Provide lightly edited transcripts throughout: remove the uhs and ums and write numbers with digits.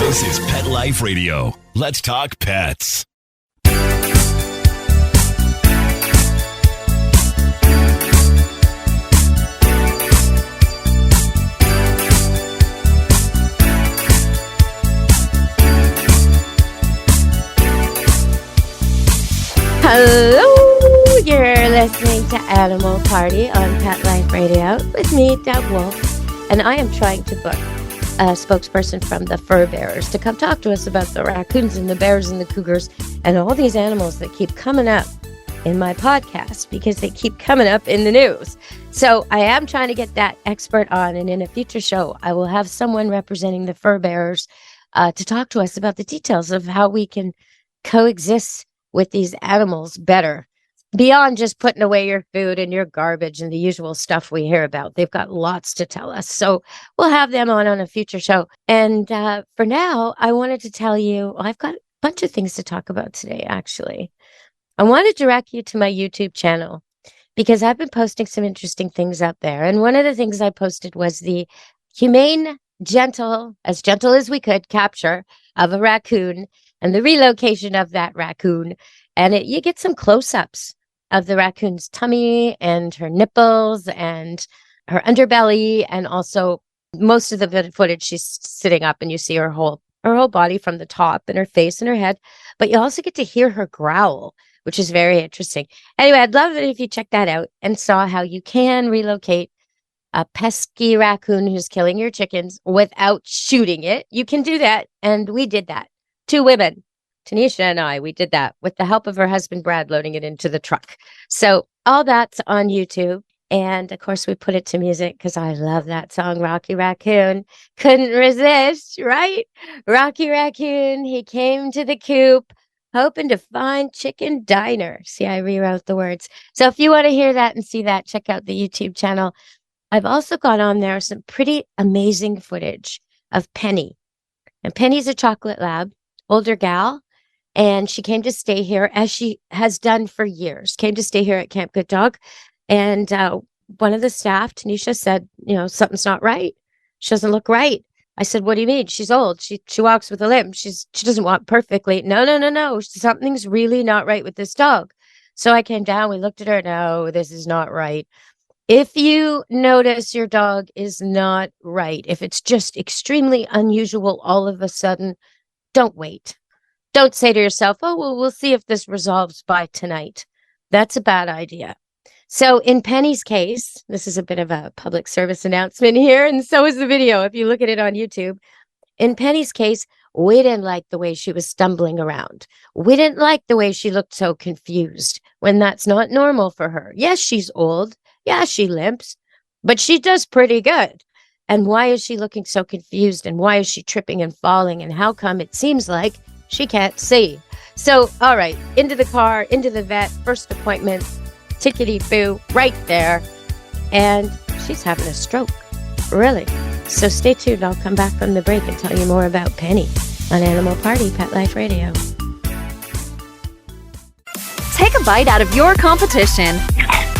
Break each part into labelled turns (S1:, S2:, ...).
S1: This is Pet Life Radio. Let's talk pets.
S2: Hello, you're listening to Animal Party on Pet Life Radio with me, Deb Wolf, and I am trying to book a spokesperson from the fur bearers to come talk to us about the raccoons and the bears and the cougars and all these animals that keep coming up in my podcast because they keep coming up in the news. So I am trying to get that expert on, and in a future show, I will have someone representing the fur bearers to talk to us about the details of how we can coexist with these animals better, beyond just putting away your food and your garbage and the usual stuff we hear about. They've got lots to tell us. So we'll have them on a future show. And for now, I wanted to tell you, I've got a bunch of things to talk about today, actually. I want to direct you to my YouTube channel because I've been posting some interesting things out there. And one of the things I posted was the humane, gentle as we could, capture of a raccoon and the relocation of that raccoon. And you get some close-ups of the raccoon's tummy and her nipples and her underbelly. And also most of the footage, she's sitting up and you see her whole body from the top and her face and her head. But you also get to hear her growl, which is very interesting. Anyway, I'd love it if you check that out and saw how you can relocate a pesky raccoon who's killing your chickens without shooting it. You can do that. And we did that. 2 women, Tanisha and I, we did that with the help of her husband, Brad, loading it into the truck. So all that's on YouTube. And of course, we put it to music because I love that song, Rocky Raccoon. Couldn't resist, right? Rocky Raccoon, he came to the coop, hoping to find chicken diner. See, I rewrote the words. So if you want to hear that and see that, check out the YouTube channel. I've also got on there some pretty amazing footage of Penny. And Penny's a chocolate lab. Older gal, and she came to stay here, as she has done for years, came to stay here at Camp Good Dog. And one of the staff, Tanisha, said, something's not right. She doesn't look right. I said, what do you mean? She's old. She walks with a limp. She doesn't walk perfectly. No. Something's really not right with this dog. So I came down. We looked at her. No, this is not right. If you notice your dog is not right, if it's just extremely unusual all of a sudden, don't wait. Don't say to yourself, oh, well, we'll see if this resolves by tonight. That's a bad idea. So in Penny's case, this is a bit of a public service announcement here, and so is the video if you look at it on YouTube. In Penny's case, we didn't like the way she was stumbling around. We didn't like the way she looked so confused when that's not normal for her. Yes, she's old. Yeah, she limps, but she does pretty good. And why is she looking so confused? And why is she tripping and falling? And how come it seems like she can't see? So, all right, into the car, into the vet, first appointment, tickety-boo, right there. And she's having a stroke, really. So stay tuned. I'll come back from the break and tell you more about Penny on Animal Party, Pet Life Radio.
S3: Take a bite out of your competition.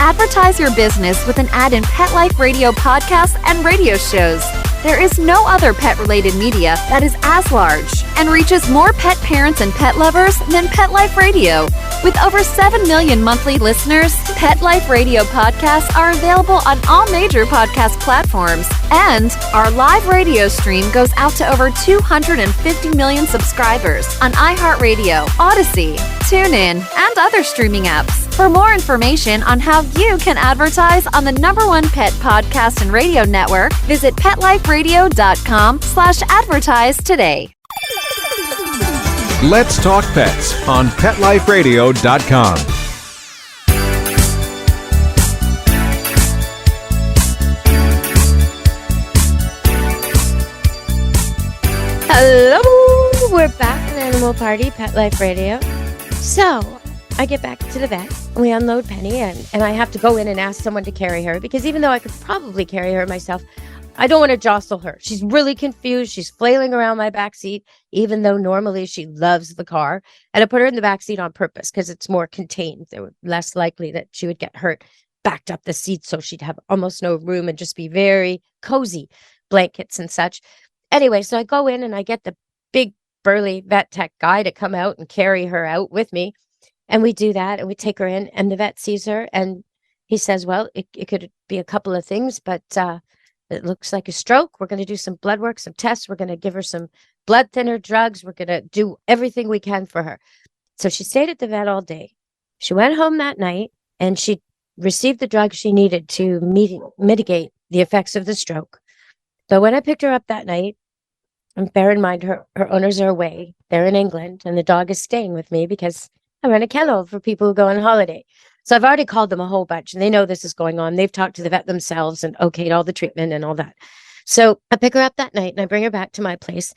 S3: Advertise your business with an ad in Pet Life Radio podcasts and radio shows. There is no other pet-related media that is as large and reaches more pet parents and pet lovers than Pet Life Radio. With over 7 million monthly listeners, Pet Life Radio podcasts are available on all major podcast platforms. And our live radio stream goes out to over 250 million subscribers on iHeartRadio, Odyssey, TuneIn, and other streaming apps. For more information on how you can advertise on the #1 pet podcast and radio network, visit PetLifeRadio.com/advertise today.
S4: Let's Talk Pets on PetLifeRadio.com.
S2: Hello, we're back on Animal Party, Pet Life Radio. So I get back to the vet, and we unload Penny, and I have to go in and ask someone to carry her, because even though I could probably carry her myself, I don't want to jostle her. She's really confused. She's flailing around my back seat, even though normally she loves the car. And I put her in the back seat on purpose because it's more contained. They were less likely that she would get hurt. Backed up the seat so she'd have almost no room and just be very cozy, blankets and such. Anyway, so I go in and I get the burly vet tech guy to come out and carry her out with me. And we do that, and we take her in, and the vet sees her, and he says, well, it could be a couple of things, but it looks like a stroke. We're going to do some blood work, some tests. We're going to give her some blood thinner drugs. We're going to do everything we can for her. So she stayed at the vet all day. She went home that night, and she received the drugs she needed to mitigate the effects of the stroke. But when I picked her up that night, and bear in mind, her owners are away. They're in England, and the dog is staying with me because I run a kennel for people who go on holiday. So I've already called them a whole bunch, and they know this is going on. They've talked to the vet themselves and okayed all the treatment and all that. So I pick her up that night, and I bring her back to my place,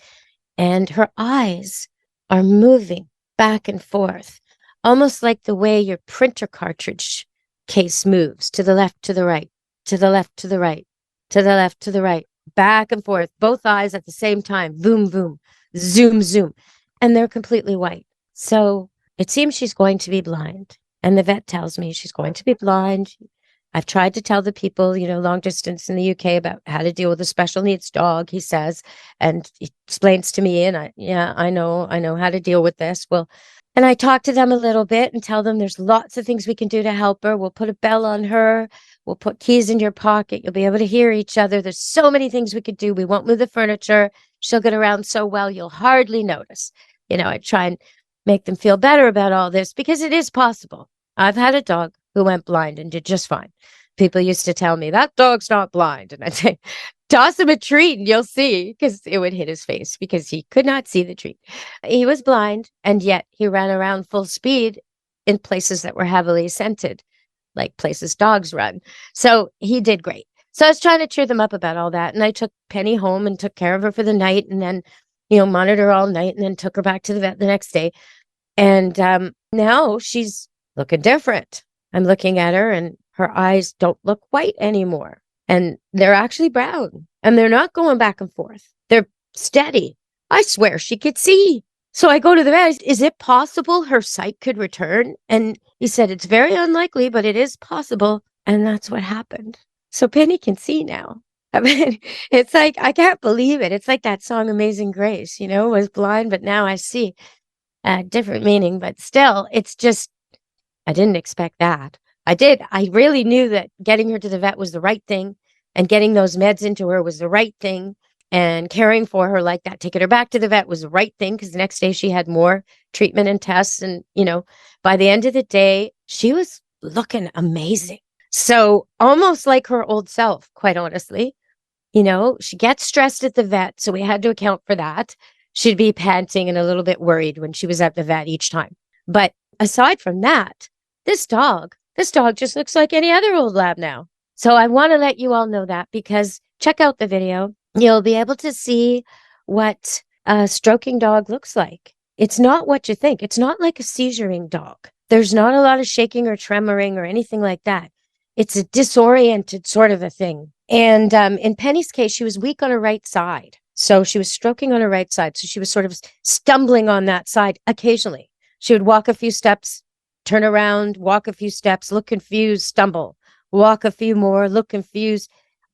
S2: and her eyes are moving back and forth, almost like the way your printer cartridge case moves to the left, to the right, to the left, to the right, to the left, to the right, back and forth, both eyes at the same time, boom, boom, zoom, zoom, and they're completely white. So it seems she's going to be blind. And the vet tells me she's going to be blind. I've tried to tell the people, long distance in the UK about how to deal with a special needs dog, he says, and he explains to me, and I know how to deal with this. Well, and I talk to them a little bit and tell them there's lots of things we can do to help her. We'll put a bell on her. We'll put keys in your pocket. You'll be able to hear each other. There's so many things we could do. We won't move the furniture. She'll get around so well, you'll hardly notice. I try and make them feel better about all this because it is possible. I've had a dog who went blind and did just fine. People used to tell me, that dog's not blind. And I'd say, toss him a treat and you'll see, because it would hit his face because he could not see the treat. He was blind, and yet he ran around full speed in places that were heavily scented, like places dogs run. So he did great. So I was trying to cheer them up about all that. And I took Penny home and took care of her for the night, and then, monitored her all night, and then took her back to the vet the next day. And now she's looking different. I'm looking at her, and her eyes don't look white anymore. And they're actually brown, and they're not going back and forth. They're steady. I swear she could see. So I go to the vet. Is it possible her sight could return? And he said, it's very unlikely, but it is possible. And that's what happened. So Penny can see now. I mean, it's like, I can't believe it. It's like that song, Amazing Grace, was blind, but now I see. Different meaning, but still, it's just, I didn't expect that. I did. I really knew that getting her to the vet was the right thing, and getting those meds into her was the right thing, and caring for her like that, taking her back to the vet was the right thing, because the next day she had more treatment and tests. And, by the end of the day, she was looking amazing. So almost like her old self, quite honestly. She gets stressed at the vet, so we had to account for that. She'd be panting and a little bit worried when she was at the vet each time. But aside from that, this dog just looks like any other old lab now. So I want to let you all know that, because check out the video. You'll be able to see what a stroking dog looks like. It's not what you think. It's not like a seizuring dog. There's not a lot of shaking or tremoring or anything like that. It's a disoriented sort of a thing. And in Penny's case, she was weak on her right side. So she was stroking on her right side. So she was sort of stumbling on that side occasionally. She would walk a few steps, turn around, walk a few steps, look confused, stumble, walk a few more, look confused,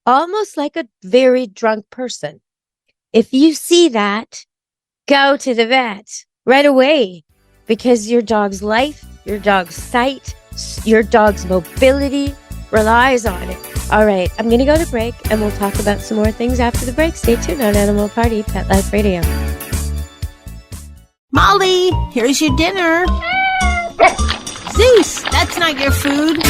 S2: almost like a very drunk person. If you see that, go to the vet right away, because your dog's life, your dog's sight, your dog's mobility relies on it. All right, I'm going to go to break, and we'll talk about some more things after the break. Stay tuned on Animal Party, Pet Life Radio.
S5: Molly, here's your dinner. Zeus, that's not your food.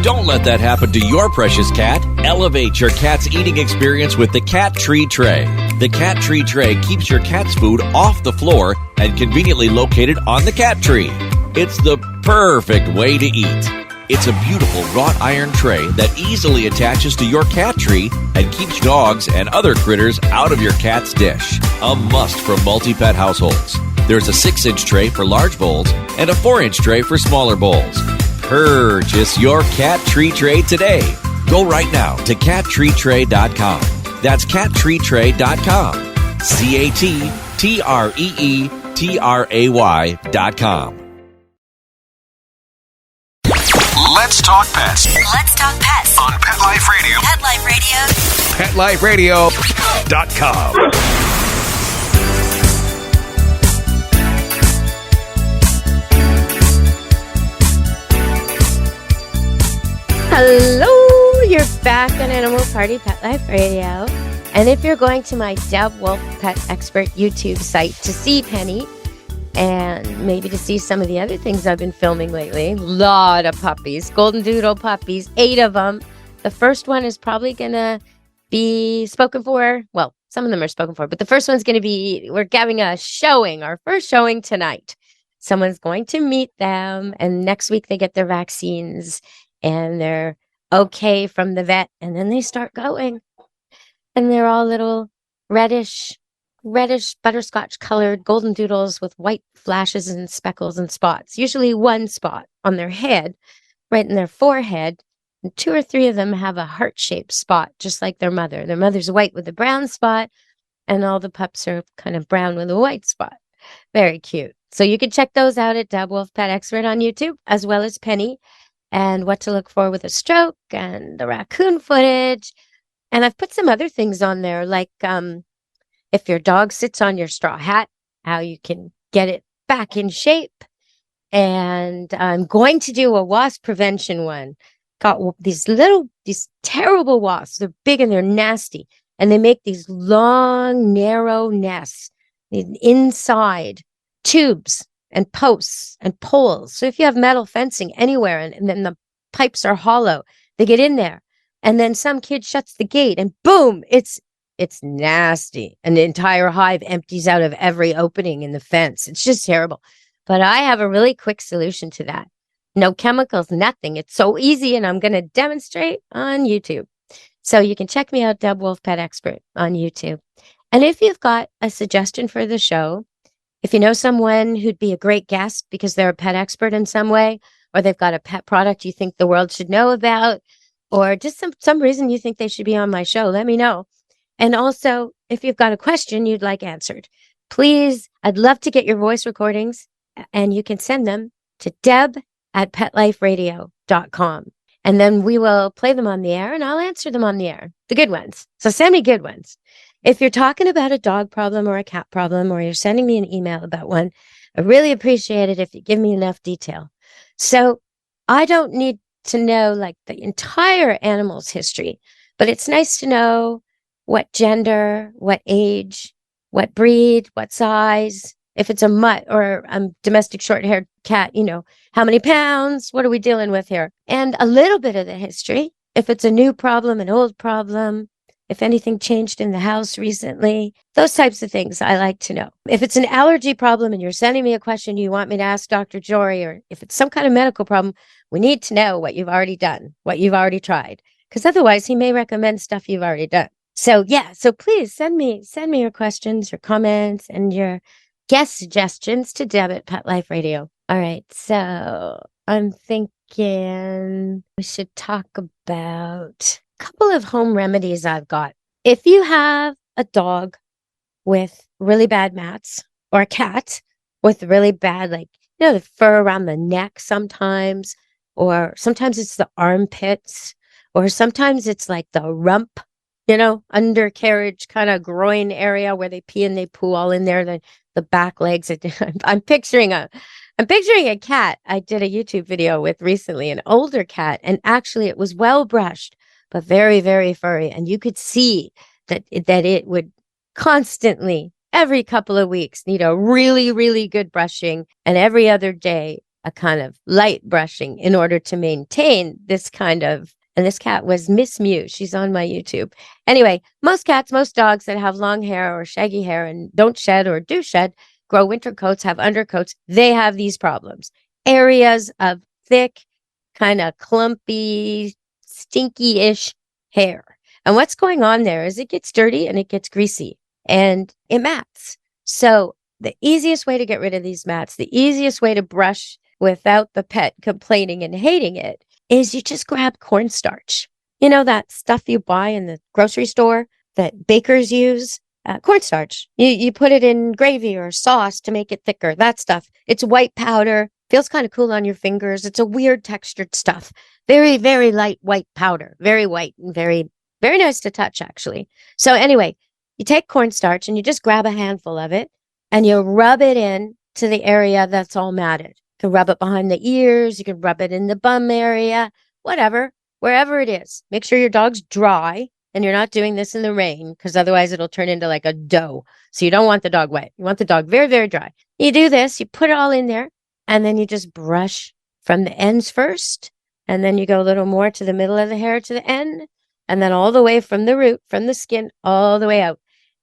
S1: Don't let that happen to your precious cat. Elevate your cat's eating experience with the Cat Tree Tray. The Cat Tree Tray keeps your cat's food off the floor and conveniently located on the cat tree. It's the perfect way to eat. It's a beautiful wrought iron tray that easily attaches to your cat tree and keeps dogs and other critters out of your cat's dish. A must for multi-pet households. There's a 6-inch tray for large bowls and a 4-inch tray for smaller bowls. Purchase your Cat Tree Tray today. Go right now to cattreetray.com. That's cattreetray.com. cattreetray.com.
S6: Let's talk pets.
S7: Let's talk pets
S6: On Pet Life Radio.
S7: Pet Life Radio.
S4: PetLifeRadio.com.
S2: Hello, you're back on Animal Party Pet Life Radio. And if you're going to my Deb Wolf Pet Expert YouTube site to see Penny and maybe to see some of the other things I've been filming lately, lot of puppies, golden doodle puppies, 8 of them. The first one is probably going to be spoken for. Well, some of them are spoken for, but the first one's going to be, we're having a showing, our first showing tonight. Someone's going to meet them, and next week they get their vaccines and they're okay from the vet, and then they start going. And they're all little reddish butterscotch colored golden doodles with white flashes and speckles and spots, usually one spot on their head, right in their forehead. And 2 or 3 of them have a heart-shaped spot, just like their mother. Their mother's white with a brown spot, and all the pups are kind of brown with a white spot. Very cute. So you can check those out at Deb Wolf Pet Expert on YouTube, as well as Penny, and what to look for with a stroke, and the raccoon footage. And I've put some other things on there, like if your dog sits on your straw hat, how you can get it back in shape. And I'm going to do a wasp prevention one. Got these terrible wasps. They're big and they're nasty. And they make these long, narrow nests inside tubes and posts and poles. So if you have metal fencing anywhere and then the pipes are hollow, they get in there. And then some kid shuts the gate and boom, it's nasty. And the entire hive empties out of every opening in the fence. It's just terrible. But I have a really quick solution to that. No chemicals, nothing. It's so easy, and I'm going to demonstrate on YouTube. So you can check me out, Deb Wolf Pet Expert on YouTube. And if you've got a suggestion for the show, if you know someone who'd be a great guest because they're a pet expert in some way, or they've got a pet product you think the world should know about, or just some reason you think they should be on my show, let me know. And also, if you've got a question you'd like answered, please, I'd love to get your voice recordings, and you can send them to deb@petliferadio.com. And then we will play them on the air, and I'll answer them on the air, the good ones. So send me good ones. If you're talking about a dog problem or a cat problem, or you're sending me an email about one, I really appreciate it if you give me enough detail. So I don't need to know like the entire animal's history, but it's nice to know what gender, what age, what breed, what size. If it's a mutt or a domestic short-haired cat, how many pounds? What are we dealing with here? And a little bit of the history. If it's a new problem, an old problem, if anything changed in the house recently, those types of things I like to know. If it's an allergy problem and you're sending me a question you want me to ask Dr. Jory, or if it's some kind of medical problem, we need to know what you've already done, what you've already tried, because otherwise he may recommend stuff you've already done. So so please send me your questions, your comments, and your guest suggestions to Deb at Pet Life Radio. All right, so I'm thinking we should talk about a couple of home remedies I've got. If you have a dog with really bad mats, or a cat with really bad, the fur around the neck sometimes, or sometimes it's the armpits, or sometimes it's like the rump, undercarriage kind of groin area where they pee and they poo all in there, the back legs. I'm picturing a cat I did a YouTube video with recently, an older cat, and actually it was well brushed, but very, very furry. And you could see that it would constantly, every couple of weeks, need a really, really good brushing, and every other day, a kind of light brushing in order to maintain this kind of, and this cat was Miss Mew. She's on my YouTube. Anyway, most dogs that have long hair or shaggy hair and don't shed or do shed, grow winter coats, have undercoats, they have these problems. Areas of thick, kind of clumpy, stinky-ish hair. And what's going on there is it gets dirty and it gets greasy and it mats. So the easiest way to get rid of these mats, the easiest way to brush without the pet complaining and hating it, is you just grab cornstarch. That stuff you buy in the grocery store that bakers use? Cornstarch. You put it in gravy or sauce to make it thicker. That stuff. It's white powder. Feels kind of cool on your fingers. It's a weird textured stuff. Very, very light white powder. Very white and very, very nice to touch, actually. So anyway, you take cornstarch and you just grab a handful of it and you rub it in to the area that's all matted. You can rub it behind the ears. You can rub it in the bum area, whatever. wherever it is. Make sure your dog's dry and you're not doing this in the rain because otherwise it'll turn into like a dough. So you don't want the dog wet. You want the dog very, very dry. You do this, you put it all in there, and then you just brush from the ends first. And then you go a little more to the middle of the hair to the end, and then all the way from the root, from the skin, all the way out.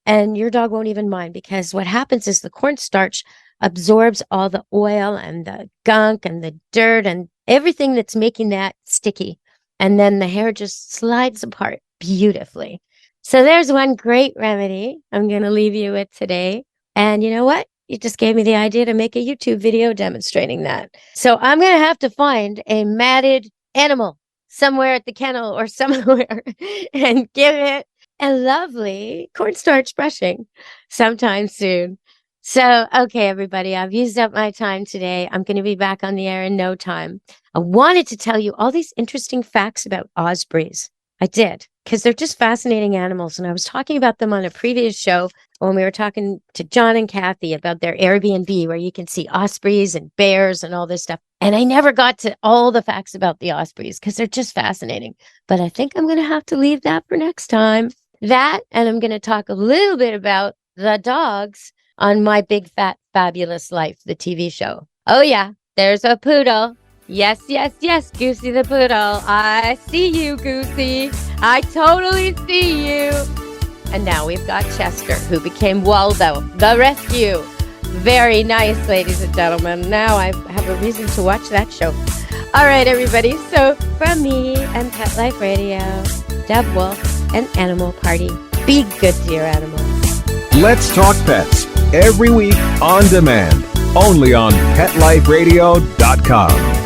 S2: And your dog won't even mind, because what happens is the cornstarch absorbs all the oil and the gunk and the dirt and everything that's making that sticky. And then the hair just slides apart beautifully. So there's one great remedy I'm going to leave you with today. And you know what? You just gave me the idea to make a YouTube video demonstrating that. So I'm going to have to find a matted animal somewhere at the kennel or somewhere and give it a lovely cornstarch brushing sometime soon. So, okay, everybody, I've used up my time today. I'm going to be back on the air in no time. I wanted to tell you all these interesting facts about ospreys. I did, because they're just fascinating animals. And I was talking about them on a previous show when we were talking to John and Kathy about their Airbnb, where you can see ospreys and bears and all this stuff. And I never got to all the facts about the ospreys because they're just fascinating. But I think I'm going to have to leave that for next time. That, and I'm going to talk a little bit about the dogs on My Big Fat Fabulous Life, the TV show. Oh, yeah, there's a poodle. Yes, yes, yes, Goosey the poodle. I see you, Goosey. I totally see you. And now we've got Chester, who became Waldo, the rescue. Very nice, ladies and gentlemen. Now I have a reason to watch that show. All right, everybody. So from me and Pet Life Radio, Deb Wolf, and Animal Party, be good to your animals.
S4: Let's Talk Pets, every week on demand, only on PetLifeRadio.com.